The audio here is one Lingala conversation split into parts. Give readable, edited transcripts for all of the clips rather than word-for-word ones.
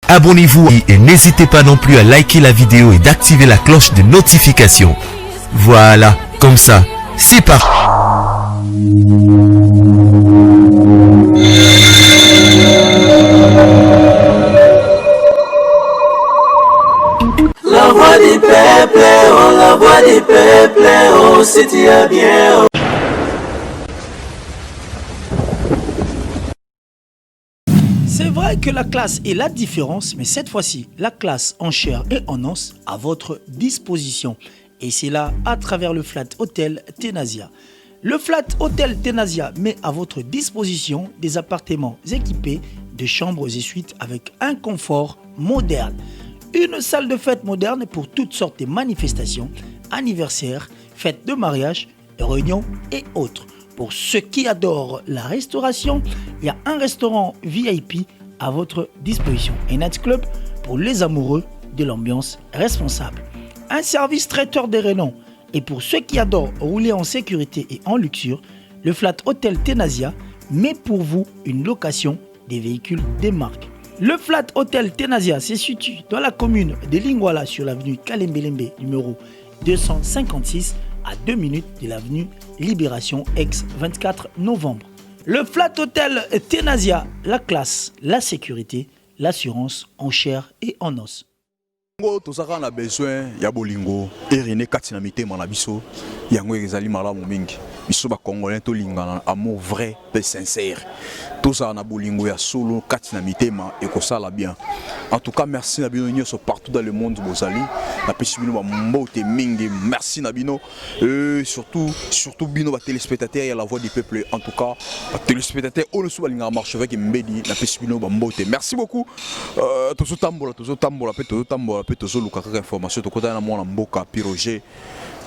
Abonnez-vous et n'hésitez pas non plus à liker la vidéo et d'activer la cloche de notification. Voilà, comme ça, c'est parti. La voix du peuple, oh la voix du peuple, oh si tu es bien. Oh. C'est vrai que la classe est la différence, mais cette fois-ci, la classe en chair et en os à votre disposition. Et c'est là à travers le Flat Hotel Tenasia. Le Flat Hotel Tenasia met à votre disposition des appartements équipés de chambres et suites avec un confort moderne. Une salle de fête moderne pour toutes sortes de manifestations, anniversaires, fêtes de mariage, réunions et autres. Pour ceux qui adorent la restauration, il y a un restaurant VIP à votre disposition. Un nightclub pour les amoureux de l'ambiance responsable. Un service traiteur de renom. Et pour ceux qui adorent rouler en sécurité et en luxure, le Flat Hotel Tenasia met pour vous une location des véhicules des marques. Le Flat Hotel Tenasia se situe dans la commune de Lingwala sur l'avenue Kalembelembe numéro 256 à 2 minutes de l'avenue Libération ex-24 novembre. Le Flat Hotel Tenasia, la classe, la sécurité, l'assurance en chair et en os. Tozaka na besoin ya bolingo erine kati na mitema na biso yango ezali malamu mingi biso ba congolais to lingana amour vrai et sincère tozaka na bolingo ya solo kati na mitema ekosala bien. En tout cas merci na bino nyonso partout dans le monde bozali na pesi bino ba mbote mingi merci na bino surtout bino ba téléspectateurs ya la voix du peuple. En tout cas ba téléspectateurs ono so balinga marche avec mbedi na pesi bino ba mbote merci beaucoup tozotambola pe tozotambola pe tozoluka kaka information tokota na mwana mboka Piroger.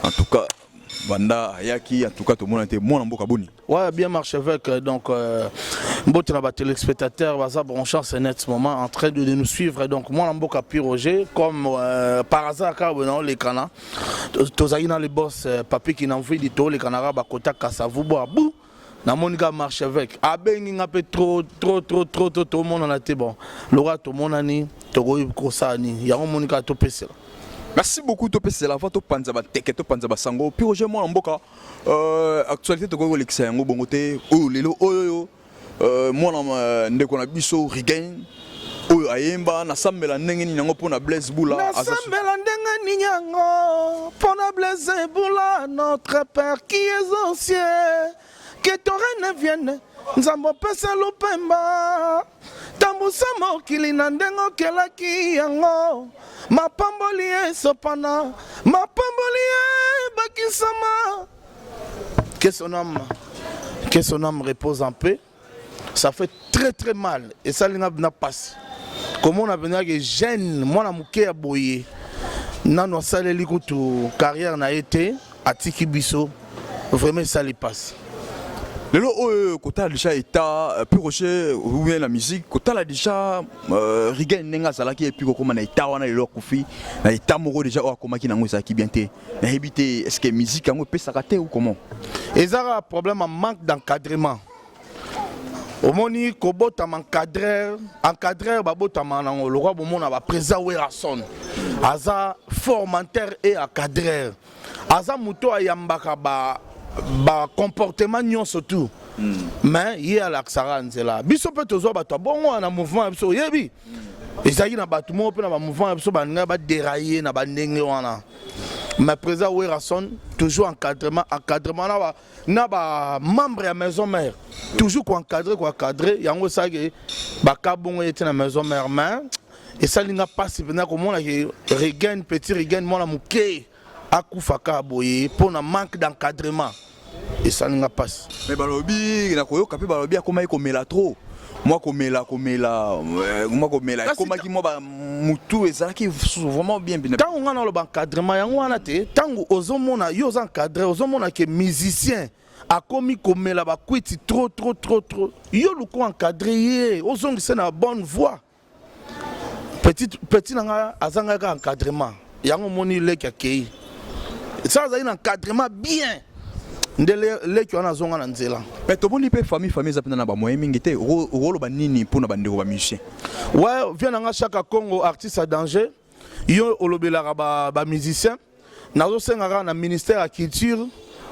En tout cas banda yaki en tout cas tout le monde était mwana mboka boni. Ouais, bien marche avec donc mbote na ba téléspectateurs baza branché en ce moment en train de nous suivre donc mwana mboka Piroger comme par hasard car bon les cana tozali na les boss papi qui n'envoie dit to les canara ba kota kasavu boabou na monika marche avec abengi nga pe trop tout monde en a été bon lora tout monde ani to go ko sani ya monika to pesela. Merci beaucoup Topé, c'est la voix to panza ba teke to panza ba sango Piroger moi mboka actualité to go lekisa yango bongote o lelo oyo moi na ndeko na biso Rigain oyo ayemba na sambela ndenge ni yango pona Blaise Bula na sambela ndenge ni yango pona Blaise Bula notre père qui est ancien que ton reine vienne nzambo pesa lupemba tambusa mokili na ndengo kelaki yango mapamboli esopana mapamboli bakisama que son âme repose en paix. Ça fait très mal et ça n'a pas passé. Comment on a venu avec jeune moi na muke ya boye nano saleli kutu carrière na été à Tiki Biso vraiment ça les passe. Lelo kota déjà état Piroger ou bien la musique kota la déjà Rigain nenga salaki et puis comment na état wana lelo kufi na état moko déjà o komaki nango ezaki bien té na hebité est-ce que musique yango peut s'arrêter ou comment ezara problème en manque d'encadrement omoni kobota encadreur babota manango le roi bomona ba président Werason aza formateur et encadreur aza muto ayambaka ba comportement nyonso tout mais il y a l'accent nzela biso pe tozo bato bongo na mouvement biso yebi ezaki na bato mo pe na ba mouvement biso baninga ba dérailler na ba ndenge wana mais président Werason toujours encadrement na ba membre ya maison mère toujours ko encadrer yango ça que ba kabongo était na maison mère mais et ça linga passe venir comme on a Rigain petit Rigain moi la muke akufaka boye pour un manque d'encadrement et ça n'a pas. Mais balobi na koyo kapé balobi akoma ikomela trop moi komela koma ki mo ba mutu ezaki vraiment bien tant on a le encadrement yango wana te tango ozomona yo encadré ozomona que musicien akomi komela ba kwiti trop yo luko encadré ye ozongisa na bonne voix petit nanga azanga ka encadrement yango moni leki akei ça a un encadrement bien ndele leki wana zonga na nzela. Mais to boni pe famille za na ba moyen mingi te rolo ba nini pour na bandeko ba musicien. Ouais, vient nga chaque Congo artiste à danger. Yo olobelaka ba musicien. Nazo sengaka na ministère à culture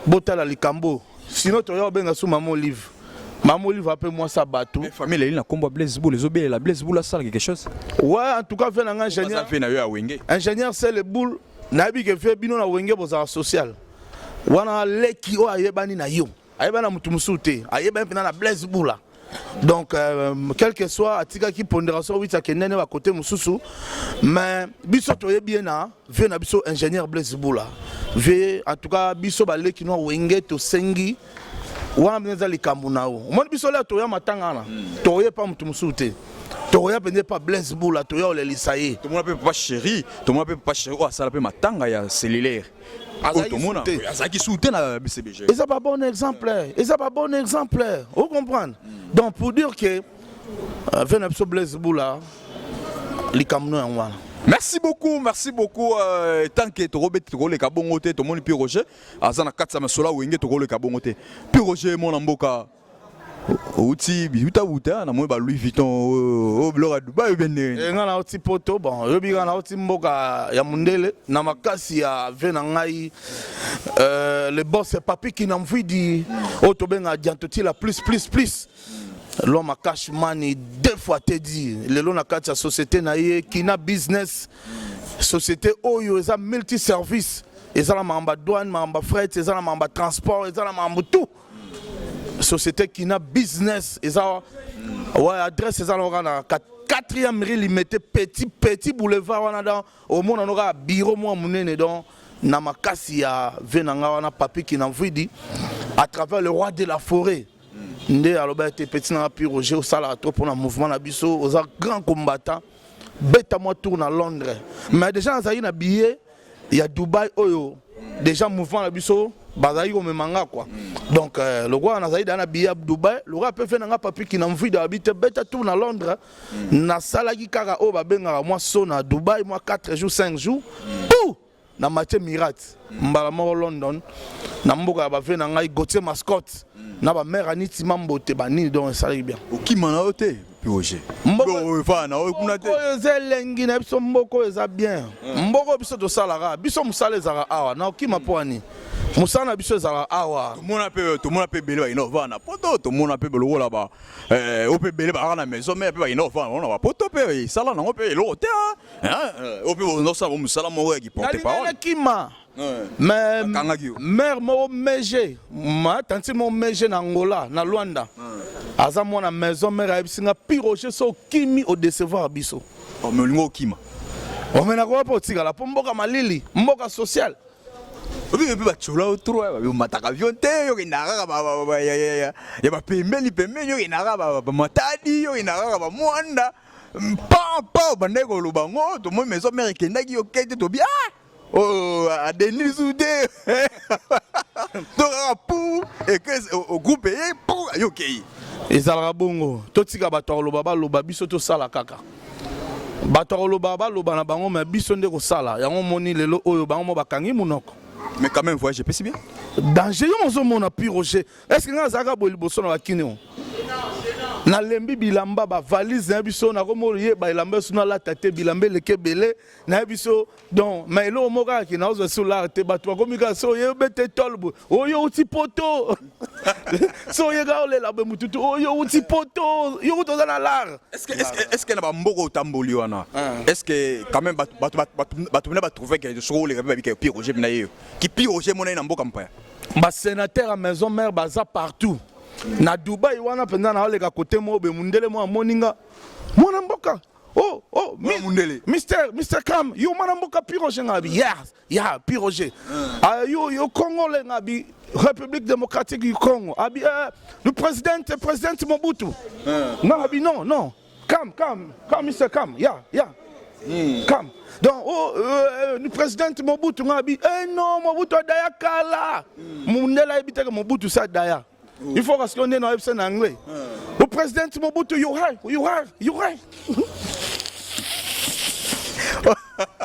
botala likambo. Sinon to yo benga sou Maman Olive. Maman Olive appelle moi ça bateau. Mais famille elle na combo Blaise Boule les obé la Blaise Boule ça quelque chose. Ouais, en tout cas vient nga ingénieur. Ça fait na yo a wenge. Ingénieur c'est le boule. Nabi ke fait bino na wenge boza social. Wana leki o ayebani na yo. Ayebana mutu musute. Ayebani pena na Blaise Boule. Donc quel que soit atika ki pondération oui ça kenene ba côté mususu mais biso to yebi na ve na biso ingénieur Blaise Boule. Ve en tout cas biso ba leki no wenge to sengi wana benza likambu nao. Mon biso la to ya matanga na. To ye pa mutu musute. Toya pende pas Blaise Boule, toya ole lisaye. Tout le monde peut pas chéri, tout le monde peut pas chéri. Oh ça la peut matanga ya cellulaire. Tout le monde ça qui soutient la BCBG. Et ça pas bon exemplaire. Et ça pas bon exemplaire. Vous comprenez? Donc pour dire que venez sur Blaise Boule likambu na wana. Merci beaucoup. Tant que tu Robert tu le kabongote tout le monde puis Roger azana katsa masola wenge tu le kabongote. Puis Roger mon mboka Outi biuta na moi ba Louis Vuitton au blog à Dubaï bende. Nga na oti poto bon yo biga na oti mboka ya mundele na makasi ya vena ngai le boss papi qui n'envie di auto benga diantoti la plus l'homme a cash money deux fois te dit le long na kati ya société na ye qui na business société oyo eza multi service eza la mamba douane mamba fret eza la mamba transport eza la mamba tout société qui n'a business et ça ouais adresse ça on a 4e rue limité petit boulevard on a dans au monde on aura bureau moi munene donc na makasi ya venanga wana papi qui n'envoie dit à travers le roi de la forêt ndé aloba te petit na pi Roger au sala trop pour un mouvement na biso aux grands combattants beta moi tourne à Londres mais déjà ça y na billet il y a Dubaï oyo déjà mouvement na biso bazali ko memanga quoi donc le roi na zaida na billet Dubaï le roi peut faire nga papi qui n'envie d'habiter beta tourne à Londres na salaki kaka o ba benga moi so na Dubaï moi 4 jours 5 jours pou na Mathieu Mirat mbala mo London na mboka ba vena ngai Gauthier Mascotte na ba mère Aniti Mambote bani donc ça bien okimana ote puis Roger mboko fana okuna te ezelengi na biso mboko eza bien mboko biso to salara biso musala ezara awa na okima poani musana biso ezara awa tout le monde peut bele ba innova na poto tout le monde peut bele wala ba o peut bele ba na maison mais peut ba innova on va poto pe sala na on peut lo te o peut on ça musala mo qui porte parole kima mais mère mo meje ma tanti mo meje na Angola na Luanda aza mona maison mère abisinga piroche so kimi o décevoir biso o melingo kima o mena ko pa otikala po mboka malili mboka social obi ba chola otro ba mataka avion te yo kinaka ba ya ba pembeni yo kinaka ba matadi yo kinaka ba mwanda pa bandeko lubango to mo maison mère kendaki yo kete to bia oh a Denis Oudé to pour et que au groupe pour yo kei ezalaka bongo totika bato loba loba biso to sala kaka bato loba loba na bango mais biso nde ko sala yango moni lelo oyo bango mo bakangi munoko mais quand même voyage c'est bien danger yo mozo mona pi Roger est-ce que nga zaka bo liboso na bakini na lembi bilamba ba valise na biso na komo ye ba ilamba suna la tate bilamba leke belé na biso donc mais lo moka ki na ozo sula te bato komika so ye bete tolbo oyo uti poto so ye ga ole la be mututu oyo uti poto yo to na lar est-ce que na ba mboko tamboli wana est-ce que quand même bato na ba trouver que so le ba bi Pi Roger na yo ki Pi Roger mona na mboka mpaya ba sénateur à maison mère baza partout na Dubaï wana penda na ole ka côté mo be mundele mo moninga mona mboka oh mundele Mr. Cam yo mona mboka Pi Roger ngabi ya Pi Roger yo Congo le ngabi République démocratique du Congo abi le président Mobutu ngabi non Cam Mr. Cam ya Cam donc le président Mobutu ngabi non Mobutu daya kala mundela ebite que Mobutu sa daya il faut que l'on ait en anglais. Le président Mobutu, you right.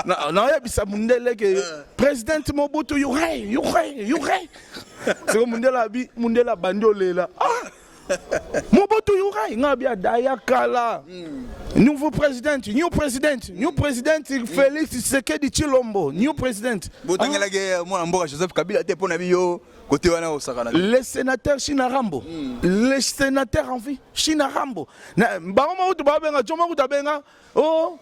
Non, il y a ça mundele que président Mobutu, you right. C'est comme Mundela Bandolela. Mobutu Yurai, Ngabia Daya Kala. Nouveau président, new president, Félix Tshisekedi Tshilombo, new president. Joseph Kabila te pona biyo côté wana osakana. Le sénateur Shinarambo, le sénateur en vie, Shinarambo. Bango utu babenga, choma utu babenga. Oh,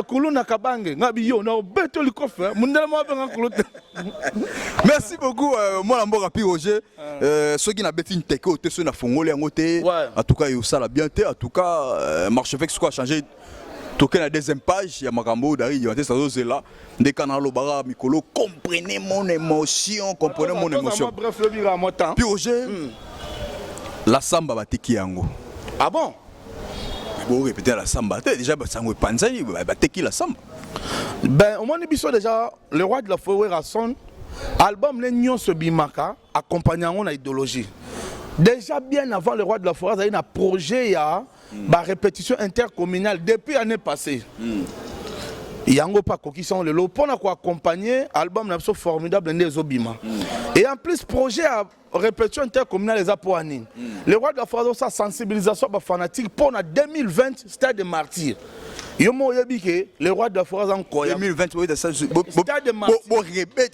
Kuluna Kabange, Ngabiyo, na beto likofe, Mundela mabenga Kuluna. Merci beaucoup, moi Mboka Roger. Ceux qui n'a bêti une teke, te ceux na fongolé en côté. En tout cas, il ça la bien te. En tout cas, Marchevêque quoi changer. Toqué la deuxième page, il y a Makambo Dari, il y a des choses là. Des canaux Bara Mikolo, comprenez mon émotion, comprenez mon émotion. Bref, le bira moi temps. Puis Roger, la samba va teki yango. Ah bon? Bon, répéter la samba, déjà Sango Panzani, va teki la samba. Ben, au moins déjà le roi de la forêt Rasson, album L'Union se bimaka, accompagnant la idéologie. Déjà bien avant le roi de la forêt, il y a un projet à répétition intercommunale depuis l'année passée. Il y a un pas qui sont le lot pour accompagner l'album formidable des Obima. Et en plus, projet à répétition intercommunale les Apoanines. Le roi de la forêt a sa sensibilisation fanatique pour 2020, Stade des Martyrs. Le roi de la forêt en quoi 2020,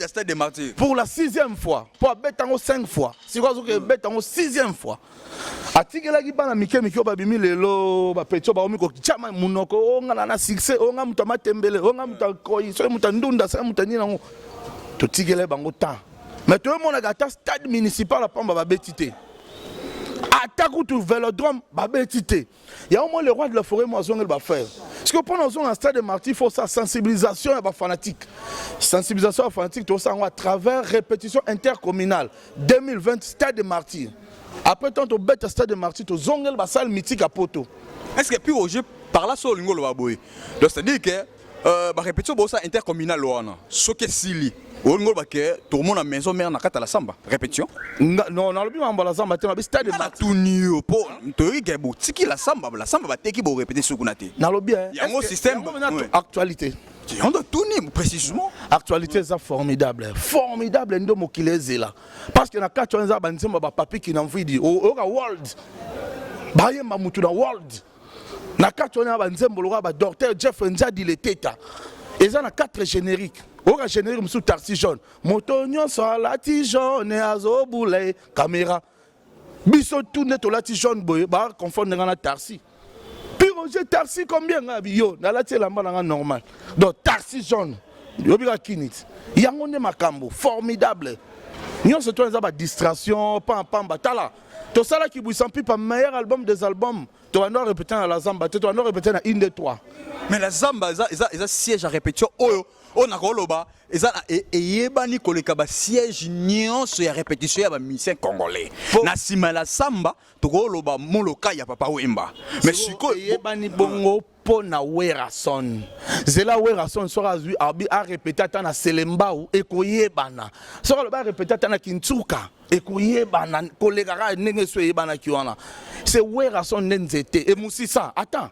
Stade des Martyrs. Pour la 6e fois. Pour bête en 5 fois. Si vous avez bête en 6e fois. Atikela ki bana mike babimi lelo ba petio ba omiko chama munoko onga na succès onga mutama tembele onga mutakoi so mutandunda sa mutanina ngo to tikele bango temps. Mais tout le monde a un stade municipal à Pamba Babetité. Attaque ou vélodrome Babetité. Il y a au moins le roi de la forêt moi zone va faire. Parce que pendant un stade de Martyrs, il faut sa sensibilisation à fanatique. Sensibilisation à fanatique tout ça à travers répétition intercommunale 2020 stade de Martyrs. Après tant au bête stade de Martyrs, tu zongel ba salle mythique à Poto. Est-ce que puis Roger par là sur l'ingolo va boy. Donc c'est-à-dire que ba répétition bossa intercommunale loana. Ce que sili. L'ingolo ba que tout le monde à maison mère na kata la samba. Répétition. Non, on le bi mamba la samba te stade de Martyrs. Tout nio po. Tori ke bo tiki la samba ba teki bo répéter ce qu'on a été. Na lo bien. Il y a un système actualité. On doit tourner précisément. Actualité c'est formidable. Formidable ndo mokileze là. Parce que na kata nza ba nzemba ba papi qui n'envie di o world. Ba yemba mutu na world. Na kata na ba nzembo lo ba docteur Jeff Nzadi le teta. Et ça na 4 génériques. Oka générique sous Tarsi jaune. Motonyo so lati jaune azo boule caméra. Biso tourner to lati jaune boy ba confondre na Tarsi. Puis Roger Tarsi combien yo na lati lamba na normal. Donc Tarsi jaune. Yo bika kinit. Yango ne makambo formidable. Nyon se tourne ba distraction pam batala. To sala ki buisan pi pa meilleur album des albums. Tu vas nous répéter dans la Zamba, tu vas nous répéter dans une des trois. Mais la Zamba, ils ont siège à répétition. On a koloba, ils ont yebani koleka ba siège nuance à répétition ya ba musicien congolais. Na sima la Zamba, to koloba moloka ya papa Wemba. Mais siko yebani bongo po na Werason. Zela Werason sera a répéter na Selemba ou ekoyebana. Sera le ba répéter na Kintsuka. Ekoyebana koleka ndenge so yebana kiwana. C'est Werason nzete et Moussissa. Attends.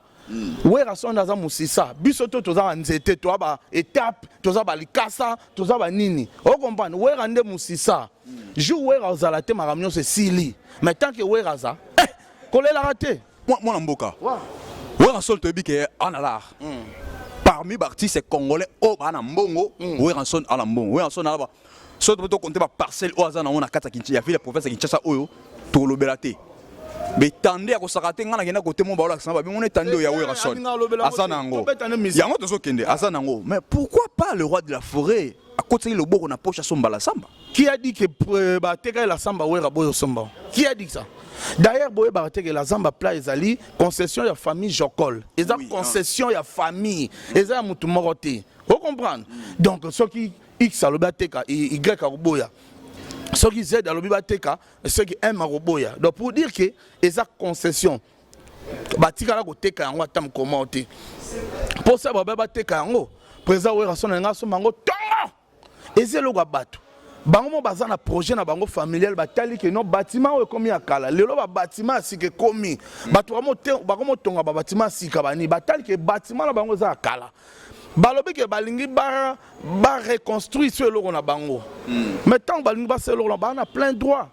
Werason naza Moussissa. Bisoto toza nzete to ba étape, toza ba likasa, toza ba nini. O comprendre Werande Moussissa. Jou Weraza la te maramio c'est Sili. Mais tant que Weraza, kolela raté. Moi Mboka. Werason te bike analar. Parmi les artistes congolais au bana mbongo, Werason ala mbongo. Werason ala ba. Soto to compter ba parcelle au azana on a kata kinchi ya ville province Kinshasa oyo to lobelate. Mais tandé à Kosakate, on a gagné à côté mon baola, on est tandé au Yahweh-Rasson. Azanango. Yango to sokende, Azanango. Mais pourquoi pas le roi de la forêt à côté le beau on a poche à son bala samba? Qui a dit que Teka la samba ou Raboyo Samba? Qui a dit ça? D'ailleurs, Boé Barateke la samba plat ezali concession de la famille Jokol. Ils ont concession de la famille. Ils ont mutu moroté. Vous comprenez? Donc ceux qui X à l'Obateka et Y à Roboya. Ceux qui aident à l'Obateka et ceux qui aiment à Roboya. Donc pour dire que ils ont concession. Batika la Goteka en Watam commenté. Pour ça, Babateka en président Werason en Gasso Mango Tongo. Et c'est le Gabato. Bango bazana projet na bango familial batali que non bâtiment o komi akala lelo ba bâtiment sike komi bato ba motonga ba bâtiment sika bani batali que bâtiment na bango za akala balobi ke balingi ba reconstruire ce loko na bango mais tant balingi ba ce loko na plein droit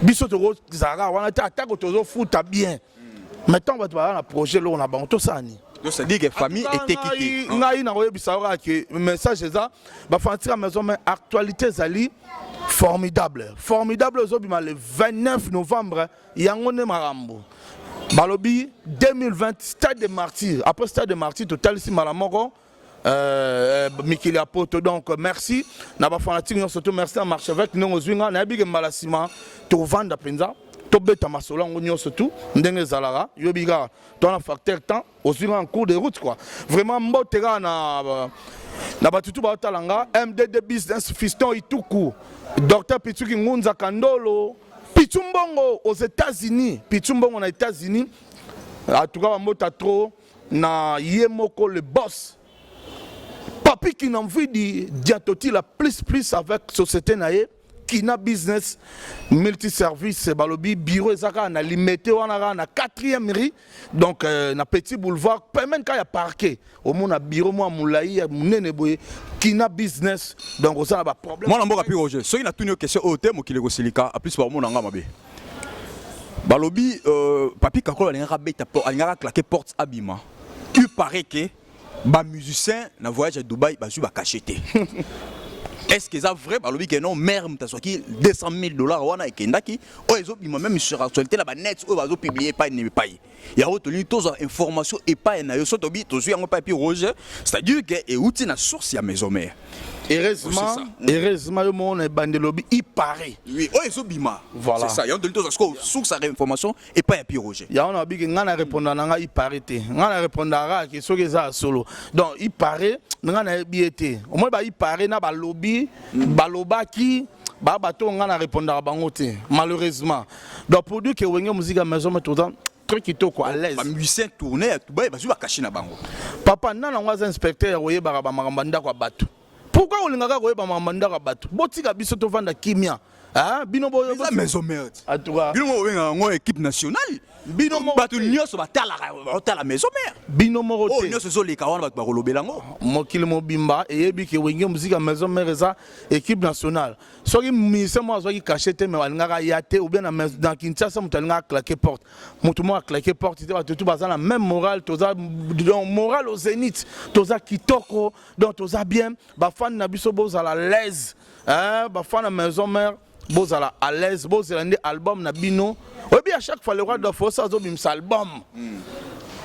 biso to zara wana ta ko tozo futa bien mais tant ba na projet loko na bango to sani. Donc ça dit que famille était quittée. Ngai na oyebisa que message eza ba fantika maison mais actualité zali formidable zobima le 29 novembre yangone marambo balobi 2020 stade de martyrs après stade de martyrs total ici malamoko Mikili Apoto donc merci na ba fanatique surtout merci à marche avec nous ozwinga na bige malasima to vanda penza to beta masola ngonyo surtout ndenge zalara yobiga dans la facteur temps ozwinga en cours de route quoi vraiment mbotera na batutu ba talanga MDD business fiston ituku Docteur Pitsuki Ngunza Kandolo Pitumbongo aux États-Unis Pitumbongo aux États-Unis en tout cas mota trop na Yemoko le boss papi qui n'a envie de diatoti la plus avec société naie qui n'a business multiservice balobi bureau ezaka na limité wana na 4e rue donc na petit boulevard même quand il y a parquet au monde bureau moi moulaï munene boye qui n'a business donc ça ba problème moi na mboka pi Roger soki na tuni question au thème qui le kosilika a plus par mon nga mabe balobi papi kakola linga beta alinga claquer porte abima il paraît que ba musicien na voyage à Dubaï ba su ba cacheté. Est-ce que c'est vrai balobi que non mère mtasoki $200,000 wana ekendaki o ezobima même sur actualité la ba net o bazo publier pas ne pas ya retenu tous information et pas na yo sotobi to su yango papi Roger c'est-à-dire que et outil na source ya maison mère heureusement yo mon bandelobi il paraît oui o ezobima voilà c'est ça ya retenu tous source information et pas ya pi Roger ya on a bi que ngana répondre na nga il paraît te ngana répondra que soki za solo donc il paraît ngana biete au moins ba il paraît na ba lobby balobaki ba bato ngana répondra bango te malheureusement donc pour dire que wenge musique à maison mais tout temps truc qui toko à l'aise ba musicien tourner tu ba su ba cacher na bango papa nana ngwa inspecteur oye ba makamba ndako bato pourquoi olingaka koyeba makamba ndako bato botika biso to vanda kimia ah bino boyo ba maison mère en tout cas bino mo wenga ngo équipe nationale bino mo bato nyoso batala maison mère bino mo roté nyoso zo leka wana bato ba kolobela ngo mokili mobimba eyebi ke wenge musique à maison mère eza équipe nationale soki ministre mo azoki caché te mais walingaka yate ou bien dans Kinshasa mutalingaka claquer porte mutu mo claquer porte te bato tout bazana même moral toza donc moral au zénith toza kitoko donc toza bien ba fan na biso bozala l'aise hein ba fan na maison mère bozala à l'aise bozala ndi album na bino obi à chaque fois le roi de force azo bimsa album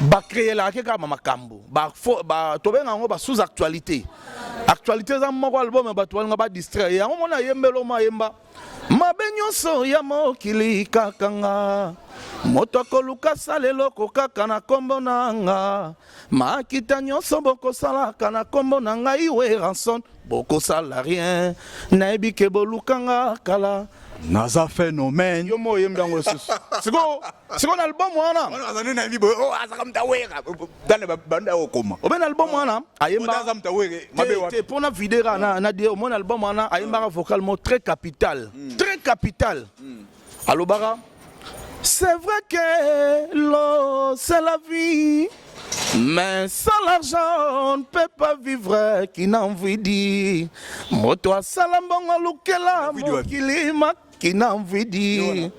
ba créer la keka makambo ba tobenga ngo ba sous actualité za moko album ba to nga ba distraire ya mona yembelo ma yemba mabenyo so ya mokili kakanga moto akoluka salelo kokaka na kombo nanga makita nyonso bokosala kana kombo nanga iwe ranson bokosala rien nayebi ke bolukanga kala naza phénomène yo mo yemba ngo sus siko na album wana azana na vibo o azaka mtaweka dale banda okoma o ben album wana ayemba azaka mtaweka mabe wa te pona vidéo na dia mon album wana ayemba vocalement très capital alobara c'est vrai que l'eau c'est la vie mais sans l'argent on ne peut pas vivre qui n'a envie dit moto asala mbongo lukela mokilima qui n'a envie dit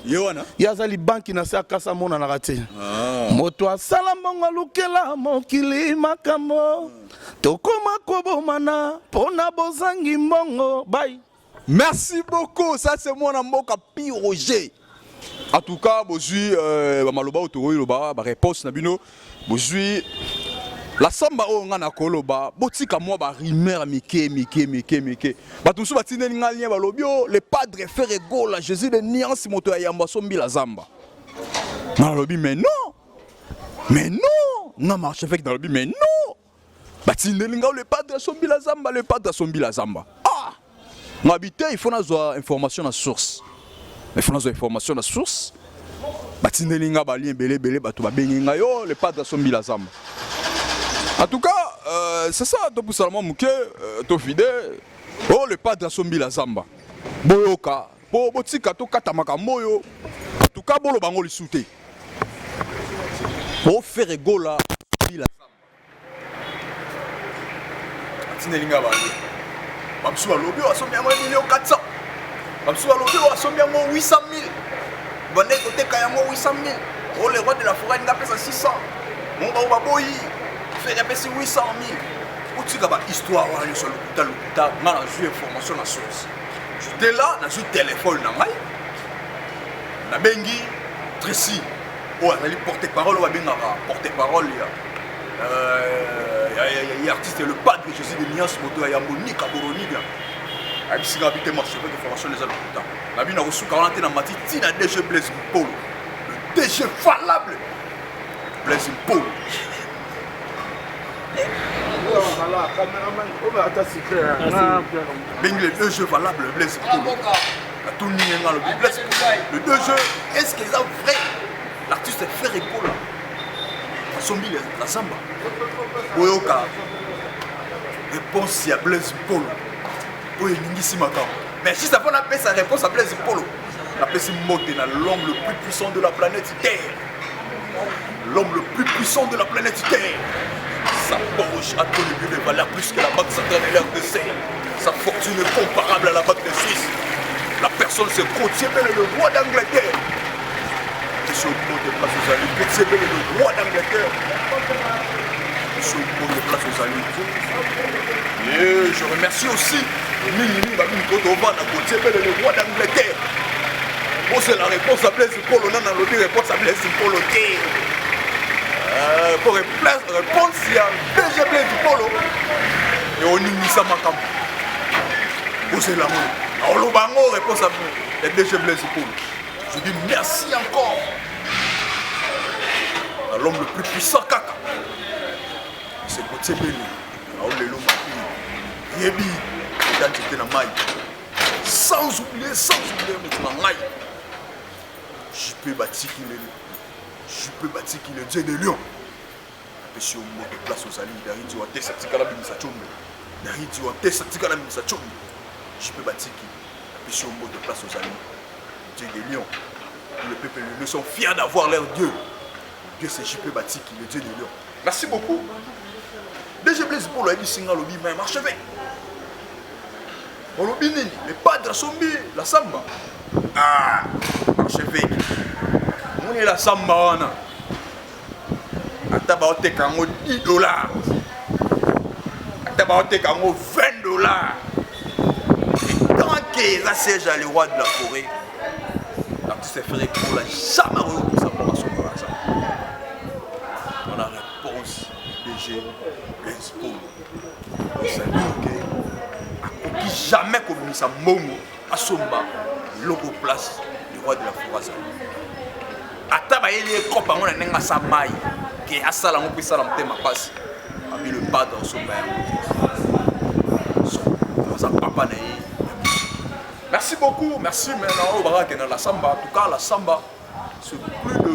Yoana yazali banki na sa kasa mona na raté moto asala mbongo lukela mokilima kamo tokoma kobomana pona bozangi mbongo bye. Merci beaucoup, ça c'est mon amboka pi Roger. En tout cas, bozui maloba otoro loba ba réponse na bino bozui la samba o ngana koloba botika moi ba rimer mike ba tout ba tineli ngalien ba lobio le padre frère gola Jésus de nuance moto ya yamba sombi la zamba na lobi mais non na marche avec dans lobi mais non ba tineli ngao le padre sombi la zamba ah m'habiter il faut avoir information à source. Il faut avoir information à source. Batinelinga ba lien belé bato ba benginga yo le pas de sombi la zamba. En tout cas, c'est ça to pour seulement muke to fidèle. Oh le pas de sombi la zamba. Boyoka, botika to kata makambo yo. En tout cas bolo bango li souté. Pour faire gola la zamba. Martine Linga Bali. Mamsou Alobi, on a sommé à 1,4 million. Mamsou Alobi, on a sommé à 800 000. Bonnet côté Kayamo 800 000. Oh, les rois de la forêt, il a payé 600. Mon gars, on va faire 800 000. Où tu as une histoire sur le Lokuta, on a eu information dans la source. J'étais là, on a eu téléphone dans maille. On a bengi Tracy. Oh, on a porte-parole, on a bengi porte-parole. Il y a artiste, le padre Jésus de Nias Moto, il y a Monique Aboroniga. Il y a habité moi, je fais des formations les Lokuta. On a vu reçu 40 ans dans ma tête, un DG Blaise Polo. Le DG valable. Blaise Polo. Le 2 jeux valables, le Blaise Polo. Le 2 jeux, est-ce qu'ils ont vrai? L'artiste est frère et Polo. Sombi la samba. Oyoka. Réponse à Blaise Polo. Oui, Ningisi Makam. Mais si ça peut appeler sa réponse à Blaise Polo, on appelle ce mot dans l'homme le plus puissant de la planète Terre. L'homme le plus puissant de la planète Terre. Sa poche a connu de valeur plus que la banque centrale de l'RDC. Sa fortune est comparable à la banque de Suisse. La personne c'est Gauthier Bell, le roi d'Angleterre. Monsieur le mot de place aux alliés. Gauthier Bell, le roi d'Angleterre. Monsieur le mot de place aux alliés. Et je remercie aussi Mini Babine Kodovan, Gauthier Bell, le roi d'Angleterre. Bon, c'est la réponse à Blaise Polo. On a l'autre réponse à Blaise Polo. Pour répondre, il y a DG Blaise Polo. Et on y ça makam. Où c'est l'amour? Alors le bango réponse à DG Blaise Polo. Je dis merci encore à l'homme le plus puissant kaka. C'est Gauthier Bell. Alors les lots maquillés. Yebi. Quand j'étais dans maille. Sans oublier maintenant maille. Je peux bâtir qu'il est le dieu des lions. Monsieur au mot de place aux alliés, derrière tu as tes satikala bimisachombe. Derrière tu as tes satikala bimisachombe. Je peux bâtir qu'il. Monsieur au mot de place aux alliés, dieu des lions. Le peuple nous sont fiers d'avoir leur Dieu. Dieu c'est JP Batiki, le dieu des lions. Merci beaucoup. DG Blaise Polo a dit singa lobby mais archevêque. On lobby nini, les padres sombi, la samba. Ah, archevêque. On est la samba wana. Ataba ote kango $10. Ataba ote kango $20. Tant que ça siège à le roi de la forêt. L'artiste ferait pour la jamais pour sa formation. On a la réponse DG Blaise Polo. C'est-à-dire que qui jamais commis sa momo à Somba, logo place du roi de la forêt. Ataba il est copain on a nenga sa maille qui a ça là on peut ça dans thème passe. Ami le pas dans Somba. Ça papa né. Merci beaucoup, merci maintenant au Barak dans la samba. En tout cas, la samba, c'est plus de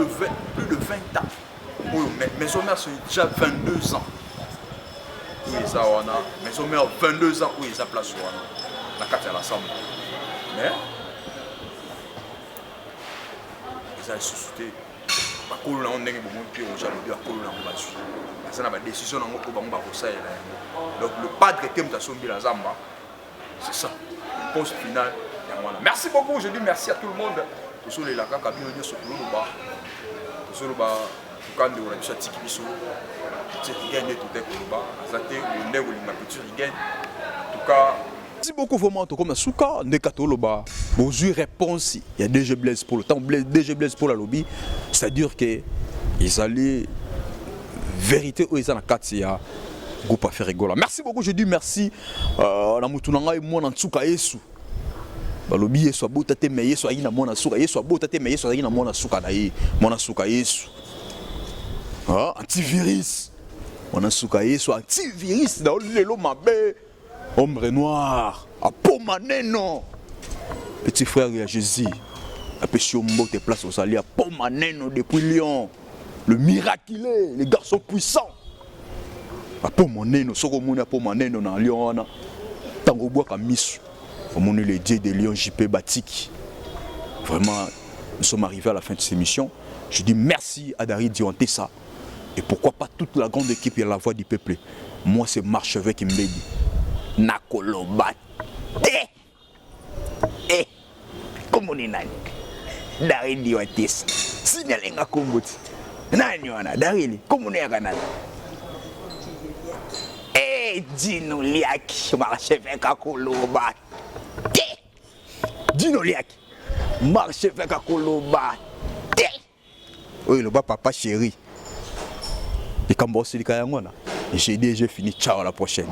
20 ans. Oui, mes homères sont déjà 22 ans. Oui, ça on a. Mes homères 22 ans, oui, ça place sur la carte de la samba. Mais, ils ont suscité. On a un pied au jalou de la colonne en bas. Ça n'a pas de décision dans le conseil. Donc, le padre qui aime ta sombi la samba. C'est ça, pause finale. Merci beaucoup, je dis merci à tout le monde. Tous les lacs, cabines, sur tout le bas. Tous le bas, quand on a dit ça, Tikibiso, tu gagnes tout le bas. Zate, ou ne ou la petite gagne. En tout cas, merci beaucoup vraiment comme Souka Nekatoloba. Bonjour réponse. Il y a DG Blaise Polo. Tant DG Blaise Polo à lobby, c'est-à-dire que ils allaient vérité où ils ont la carte. Groupe à faire rigoler. Merci beaucoup, je dis merci. Na mutunanga et moi Nsuka Yesu. Balobi Yesu abotate me Yesu ayi na mona suka Yesu abotate me Yesu ayi na mona suka na ye. Mona suka Yesu. Ah, antivirus. Mona suka Yesu antivirus na lelo mabe. Ombre noir. A pomaneno. Petit frère de Jésus. A péché au mbote place aux alliés a pomaneno depuis Lyon. Le miraculé, les garçons puissants. Pour mon nez, nous sommes pour mon nez, dans Lyon. Tango bois comme Miss. Comme on est les dieux de Lyon, JP Batiki. Vraiment, nous sommes arrivés à la fin de cette émission. Je dis merci à Dari Diontessa. Et pourquoi pas toute la grande équipe et la voix du peuple. Moi, c'est Marchevêque Mbedi. Nakoloba. Comment on est nani? Darili Watis. Signalenga Kumbuti. Nani wana? Darili. Comment on est à Dino Liaki. Marchevêque Koloba. Dino Liaki. Marchevêque Koloba. Oui, le bas papa chéri. Et quand je suis j'ai dit, j'ai fini. Ciao, à la prochaine.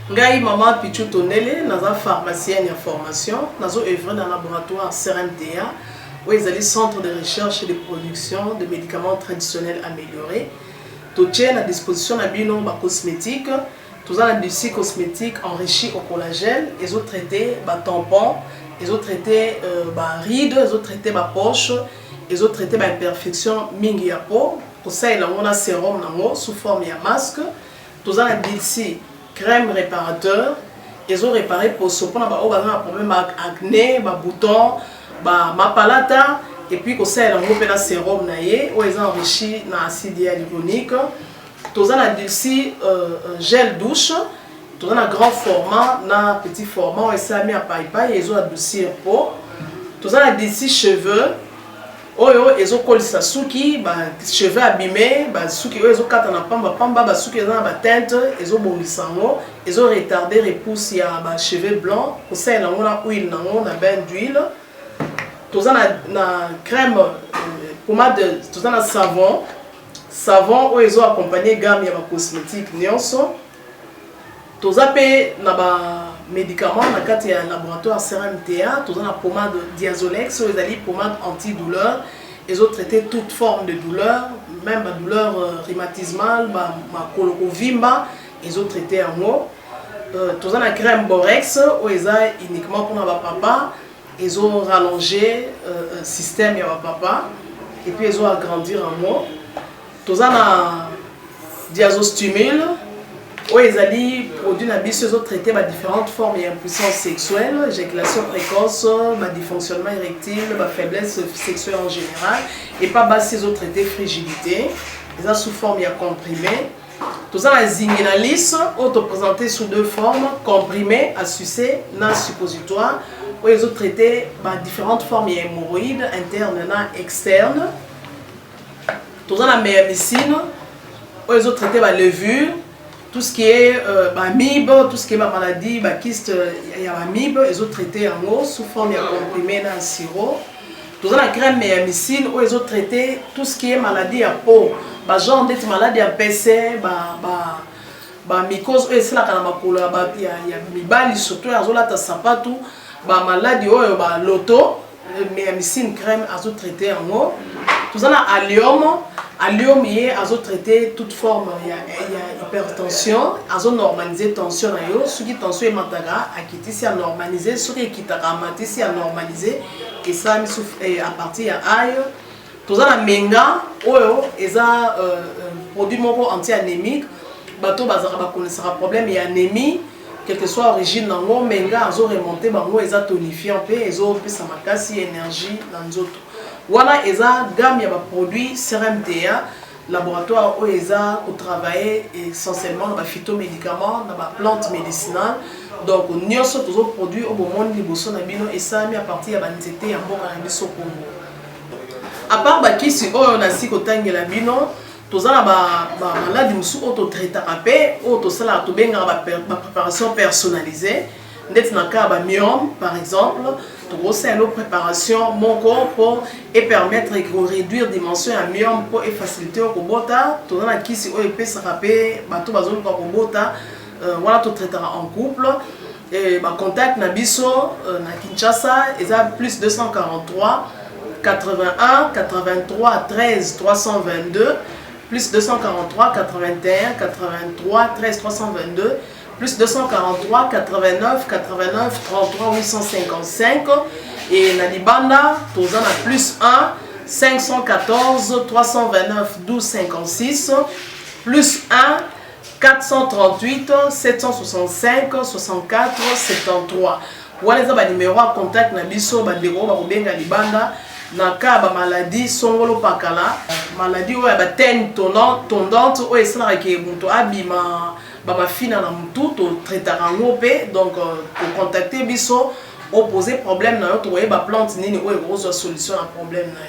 Ngai Maman Pichu Tonele, naza pharmacienne en formation, nazo œuvre dans le laboratoire CRMTA, où ils allaient centre de recherche et de production de médicaments traditionnels améliorés. Tout tient à disposition de bino cosmétiques, tout ça l'industrie cosmétique enrichie au collagène, ils ont traité tampons, ils ont traité rides, ils ont traité poche, ils ont traité imperfection mingi ya peau, pour ça il y a un sérum sous forme de masque, tout ça l'industrie crème réparateur, ils ont réparé pour ce qu'on a un problème avec acné, boutons, mapalata, et puis il y a un sérum où ils ont enrichi dans l'acide hyaluronique. Tout ça gel douche, tout ça grand format, dans petit format, ils ont mis à paille, ils ont adouci la peau. Tout ça cheveux. Ils ont collé sa souki, cheveux abîmés, souki ils ont quatre na pamba, souki ils ont ba teinte, ils ont bongisango, ils ont retardé repousse ya cheveux blancs, pour ça ils ont na huile na bain d'huile. Tout ça na crème pommade, tout ça na savon où ils ont accompagné gamme ya cosmétique nyonso. Tout ça pe na ba médicaments dans le laboratoire CRMTA, tout la pommade Diazolex, ils ont pommade antidouleur, ils ont traité toute forme de douleur, même la douleur rhumatismale, ma colorovimba, ils ont traité en haut. Tout la crème Borex, où ils ont uniquement pour ma papa, ils ont rallongé le système de papa, et puis ils ont agrandi en haut. Tout la Diazostimule, où ils ont produit ils ont traité différentes formes d'impuissance sexuelle, éjaculation précoce, dysfonctionnement érectile, faiblesse sexuelle en général, et pas ils ont traité frigidité, ils ont sous forme comprimée. Tout ça, la Zinguinalis, présenté sous deux formes, comprimé à sucer, non suppositoire, où ils ont traité différentes formes d'hémorroïdes internes et externes. Tout ça, la méamycine, où ils ont traité la levure. Tout ce qui est MIB, tout ce qui est maladie, kyste, il y a MIB, ils ont traité en eau sous forme de comprimé dans le sirop. Tout ça, la crème méamycine, où ils ont traité tout ce qui est maladie à peau. Genre d'être maladie à PC, mycose, c'est là qu'il y a mibali, surtout, ils ont là, sapatou, maladie, l'auto, méamycine crème, ils ont traité en eau. Tout ça, la allium. Allium, ils ont traité toute forme d'hypertension, ils ont normalisé la tension. Ceux qui tension est normalisé, ceux qui sont normalisé, et ça à partir de aïe. Tout ça, la menga, ils ont produit anti-anémique, ils ont problème d'anémie, quelle que soit l'origine, menga, ils ont remonté, ils ont tonifié un peu, ils ont fait énergie dans les autres. Voilà, ils ont gamme de produits CRMTA, laboratoire où ils ont travaillé essentiellement dans les phytomédicaments, dans les plantes médicinales. Donc, nous avons tous les produits au moment de l'Ibosonabino et ça mis à partir de l'anxiété en bon cannabis au Congo. À part les si on a si côté de l'abino, tous les malades qui sont auto-traités, tous les préparation personnalisée. Dans le cas de myome, par exemple, tout ça une préparation mon corps pour permettre de réduire la dimension de myome pour faciliter le robota. Tout le monde qui si peut se rappeler, tout le monde voilà tout traitera en couple. Et contact nabiso na Kinshasa, ils ont plus 243 81 83 13 322 plus 243 81 83 13 322 plus 243 89 89 33 855 et Nalibanda, tous en a plus 1 514 329 12 56 plus 1 438 765 64 73. Voilà les numéros à contact na biso bandeko bakobenga libanda na ka ba maladie songolo pakala maladie oyo ba teigne tondante oyo esalaka ke moto abima bamafina na mutu to traitaka yango mpe donc kocontacte biso opose problème na yo tokoyeba plante nini oyo ekozwa solution na problème na yo.